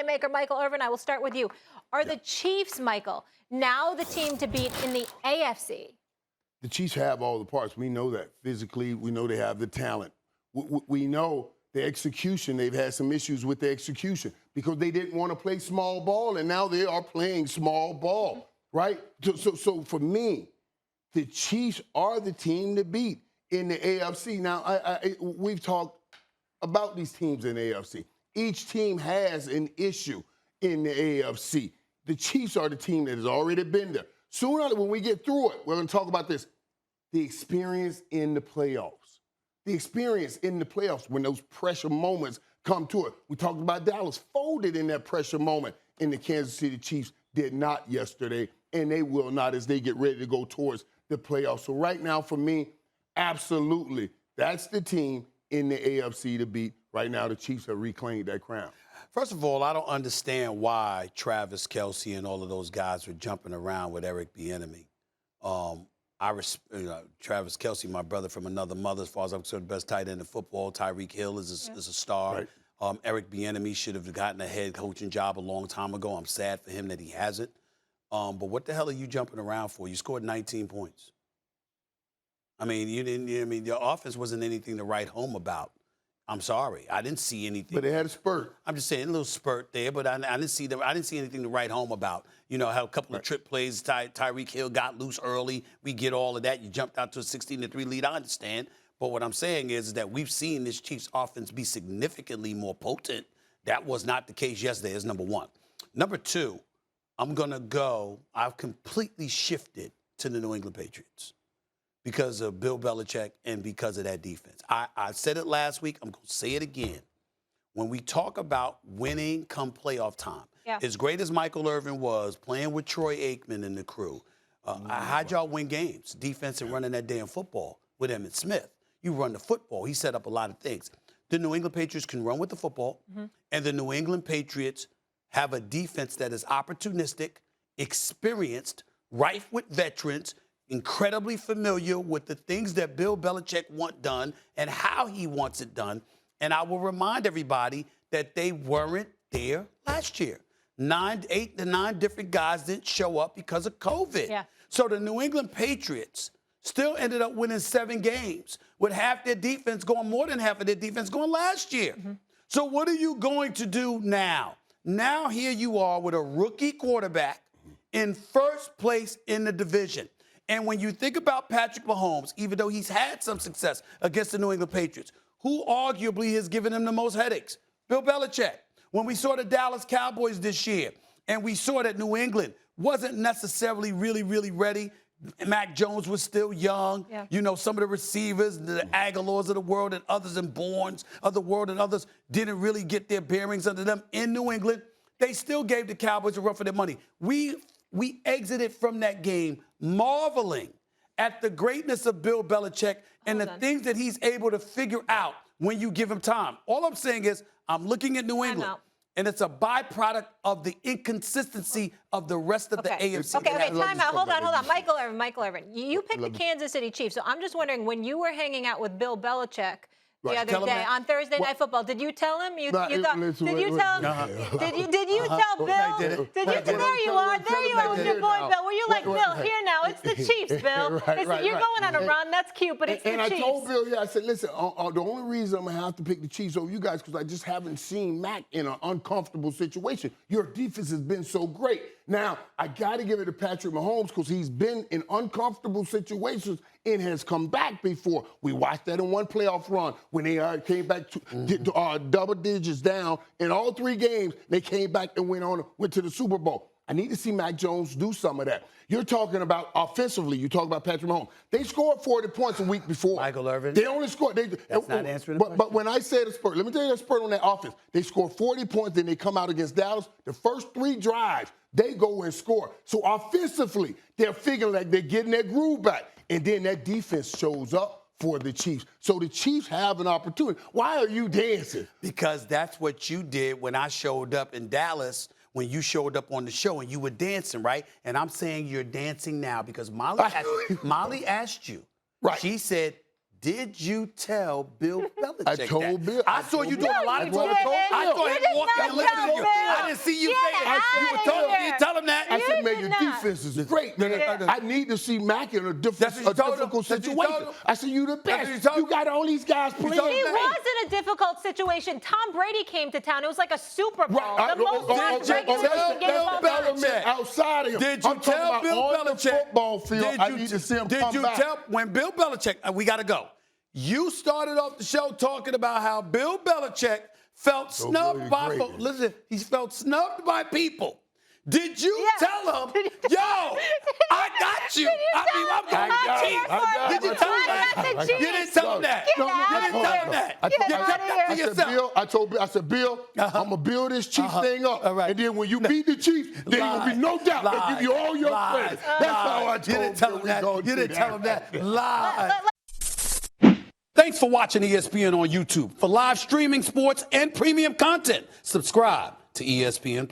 playmaker, Michael Irvin. I will start with you. Are the Chiefs, Michael, now the team to beat in the AFC? The Chiefs have all the parts. We know that. Physically, we know they have the talent. We know the execution. They've had some issues with the execution because they didn't want to play small ball, and now they are playing small ball, right? So for me, the Chiefs are the team to beat in the AFC. Now, we've talked about these teams in the AFC. Each team has an issue in the AFC. The Chiefs are the team that has already been there. Sooner, when we get through it, we're going to talk about this. The experience in the playoffs. The experience in the playoffs when those pressure moments come to it. We talked about Dallas folded in that pressure moment, and the Kansas City Chiefs did not yesterday, and they will not as they get ready to go towards the playoffs. So right now, for me, absolutely, that's the team in the AFC to beat. Right now, the Chiefs have reclaimed that crown. First of all, I don't understand why Travis Kelce and all of those guys were jumping around with Eric Bieniemy. Travis Kelce, my brother from another mother, as far as I'm concerned, the best tight end in football. Tyreek Hill is a star. Right. Eric Bieniemy should have gotten a head coaching job a long time ago. I'm sad for him that he hasn't. But what the hell are you jumping around for? You scored 19 points. I mean, your offense wasn't anything to write home about. I'm sorry, I didn't see anything. But they had a spurt. I'm just saying, a little spurt there, but I didn't see them. I didn't see anything to write home about. You know, how a couple of trip plays, Tyreek Hill got loose early. We get all of that. You jumped out to a 16-3 lead. I understand. But what I'm saying is that we've seen this Chiefs offense be significantly more potent. That was not the case yesterday, is number one. Number two, I've completely shifted to the New England Patriots because of Bill Belichick and because of that defense. I said it last week. I'm going to say it again. When we talk about winning come playoff time, as great as Michael Irvin was playing with Troy Aikman and the crew, how'd y'all win games? Defense and running that damn football with Emmitt Smith. You run the football. He set up a lot of things. The New England Patriots can run with the football, and the New England Patriots have a defense that is opportunistic, experienced, rife with veterans, incredibly familiar with the things that Bill Belichick wants done and how he wants it done. And I will remind everybody that they weren't there last year. 8 to 9 different guys didn't show up because of COVID. Yeah. So the New England Patriots still ended up winning 7 games with half their defense going, more than half of their defense going last year. So what are you going to do now? Now here you are with a rookie quarterback in first place in the division. And when you think about Patrick Mahomes, even though he's had some success against the New England Patriots, who arguably has given him the most headaches? Bill Belichick. When we saw the Dallas Cowboys this year, and we saw that New England wasn't necessarily really ready. Mac Jones was still young. Yeah. You know, some of the receivers, the Aguilars of the world and others and Bournes of the world and others didn't really get their bearings under them in New England. They still gave the Cowboys a run for their money. We exited from that game marveling at the greatness of Bill Belichick and the things that he's able to figure out when you give him time. All I'm saying is I'm looking at New England, and it's a byproduct of the inconsistency of the rest of the AFC. Okay, time out. Hold on. Michael Irvin. You picked the Kansas City Chiefs, so I'm just wondering, when you were hanging out with Bill Belichick the other day on Thursday Night Football, did you tell him? Did you tell Bill? There you are with your boy Bill. Were you like, Bill, here now, it's the Chiefs, Bill. You're going on a run, that's cute, but it's the Chiefs. And I told Bill, I said, listen, the only reason I'm going to have to pick the Chiefs over you guys because I just haven't seen Mac in an uncomfortable situation. Your defense has been so great. Now, I got to give it to Patrick Mahomes because he's been in uncomfortable situations and has come back before. We watched that in one playoff run when they came back to double digits down. In all 3 games, they came back and went to the Super Bowl. I need to see Mac Jones do some of that. You're talking about offensively. You talk about Patrick Mahomes. They scored 40 points a week before. Michael Irvin. They only scored. That's not answering the question. But when I said a spurt, let me tell you a spurt on that offense. They scored 40 points, then they come out against Dallas. The first 3 drives, they go and score. So offensively, they're figuring like they're getting their groove back. And then that defense shows up for the Chiefs. So the Chiefs have an opportunity. Why are you dancing? Because that's what you did when I showed up in Dallas, when you showed up on the show and you were dancing, right? And I'm saying you're dancing now because Molly asked you. Right. She said, did you tell Bill Belichick I told Bill. I saw you doing a lot of talking. I saw him walking and listening to you. I didn't didn't see you say Get it. You tell him that. I said, You man, did your not. defense is great, man. Yeah. I need to see Mac in a That's what you told him? difficult That's what you told situation. him? I said, you the That's what best. you told You him? got all these guys playing. told him He that? was in a difficult situation. Tom Brady came to town. It was like a Super Bowl. The most watched regular season game of all time. Belichick outside of him. Did you I'm talking tell about Bill on the Belichick? football field, I need to see him come back. Tell when Bill Belichick? We got to go. You started off the show talking about how Bill Belichick felt snubbed by folks. Listen, he felt snubbed by people. Did you tell him, yo, I got you? I'm going to cheat. Did you tell him that? You didn't tell him that. You didn't tell him that. You kept that to yourself. I said, Bill, I'm going to build this Chiefs thing up. Right. And then when you beat the Chiefs, then there will be no doubt. They'll give you all your credit. That's how I told You didn't tell him that. You didn't tell him that. Lies. Thanks for watching ESPN on YouTube. For live streaming, sports, and premium content, subscribe to ESPN+.